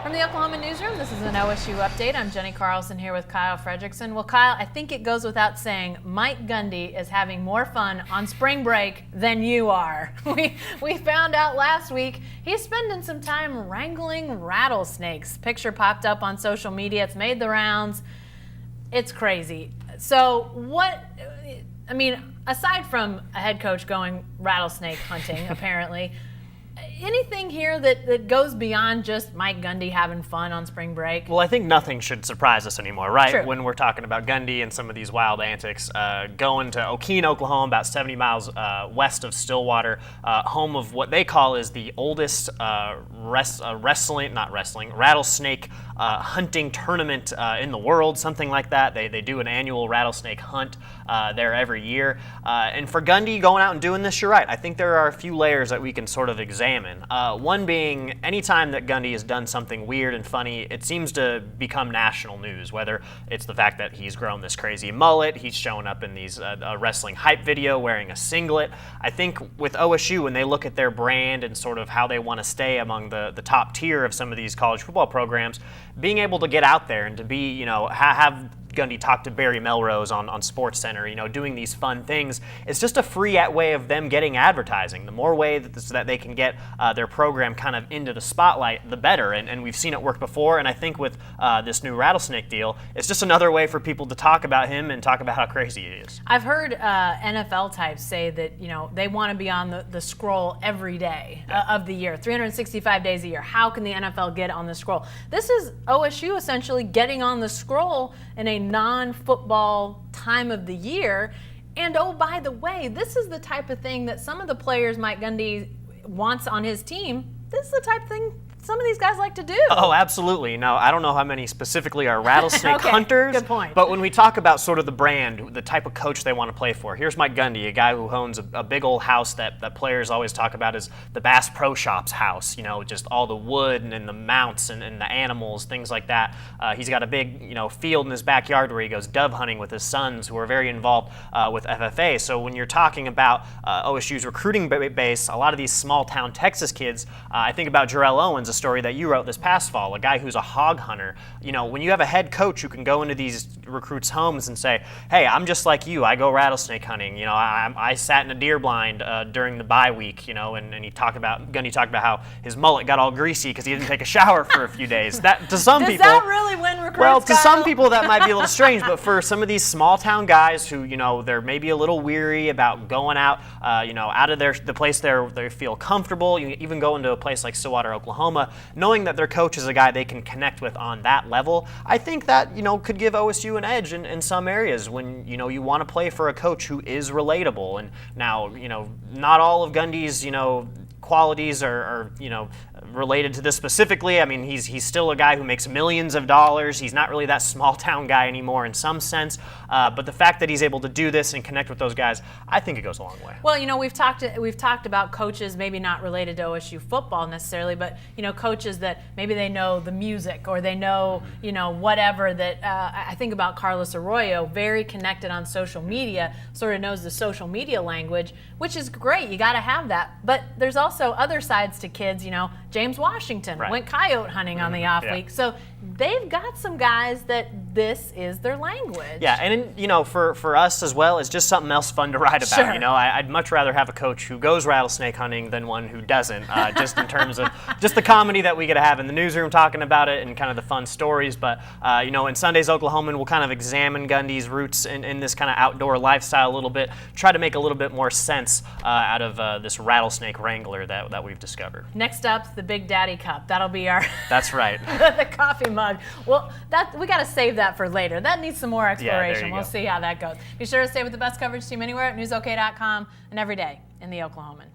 From the Oklahoman newsroom, this is an OSU update. I'm Jenny Carlson here with Kyle Fredrickson. Well, Kyle, I think it goes without saying, Mike Gundy is having more fun on spring break than you are. We found out last week he's spending some time wrangling rattlesnakes. Picture popped up on social media. It's made the rounds. It's crazy. So aside from a head coach going rattlesnake hunting, apparently, anything here that goes beyond just Mike Gundy having fun on spring break? Well, I think nothing should surprise us anymore, right? True. When we're talking about Gundy and some of these wild antics. Going to Okeene, Oklahoma, about 70 miles west of Stillwater, home of what they call is the oldest rattlesnake hunting tournament in the world, something like that. They do an annual rattlesnake hunt there every year. And for Gundy going out and doing this, you're right. I think there are a few layers that we can sort of examine. One being, anytime that Gundy has done something weird and funny, it seems to become national news, whether it's the fact that he's grown this crazy mullet, he's showing up in these wrestling hype video wearing a singlet. I think with OSU, when they look at their brand and sort of how they want to stay among the top tier of some of these college football programs, being able to get out there and to be, have Gundy talk to Barry Melrose on SportsCenter, doing these fun things. It's just a free way of them getting advertising. The more way that they can get their program kind of into the spotlight, the better. And we've seen it work before. And I think with this new rattlesnake deal, it's just another way for people to talk about him and talk about how crazy he is. I've heard NFL types say that, they want to be on the scroll every day of the year, 365 days a year. How can the NFL get on the scroll? This is OSU essentially getting on the scroll in a non-football time of the year. And oh, by the way, this is the type of thing that some of the players Mike Gundy wants on his team. This is the type of thing some of these guys like to do. Oh, absolutely. Now, I don't know how many specifically are rattlesnake okay, hunters. Good point. But when we talk about sort of the brand, the type of coach they want to play for, here's Mike Gundy, a guy who owns a big old house that players always talk about as the Bass Pro Shops house, just all the wood and the mounts and the animals, things like that. He's got a big, field in his backyard where he goes dove hunting with his sons who are very involved with FFA. So when you're talking about OSU's recruiting base, a lot of these small town Texas kids, I think about Jarrell Owens, a story that you wrote this past fall, a guy who's a hog hunter. When you have a head coach who can go into these recruits' homes and say, hey, I'm just like you, I go rattlesnake hunting, I sat in a deer blind during the bye week, and Gundy talked about how his mullet got all greasy because he didn't take a shower for a few days. That to some people, does that really win recruits? Well, to some people that might be a little strange, but for some of these small town guys who, they're maybe a little weary about going out, out of the place they feel comfortable, even go into a place like Stillwater, Oklahoma, knowing that their coach is a guy they can connect with on that level, I think that, could give OSU an edge in some areas when, you want to play for a coach who is relatable. And now, not all of Gundy's, qualities are related to this specifically. I mean, he's still a guy who makes millions of dollars. He's not really that small town guy anymore in some sense. But the fact that he's able to do this and connect with those guys, I think it goes a long way. Well, we've talked about coaches maybe not related to OSU football necessarily, but coaches that maybe they know the music or they know whatever that. I think about Carlos Arroyo, very connected on social media, sort of knows the social media language, which is great. You got to have that. But there's also other sides to kids. James Washington went coyote hunting on the off week. So they've got some guys that this is their language. Yeah, and for us as well, it's just something else fun to write about. Sure. I'd much rather have a coach who goes rattlesnake hunting than one who doesn't, just in terms of just the comedy that we get to have in the newsroom talking about it and kind of the fun stories. But, in Sunday's Oklahoman, we'll kind of examine Gundy's roots in this kind of outdoor lifestyle a little bit, try to make a little bit more sense out of this rattlesnake wrangler that we've discovered. Next up, the Big Daddy Cup. That'll be our That's right. the coffee mug. Well, we got to save that for later. That needs some more exploration. We'll see how that goes. Be sure to stay with the best coverage team anywhere at newsok.com and every day in the Oklahoman.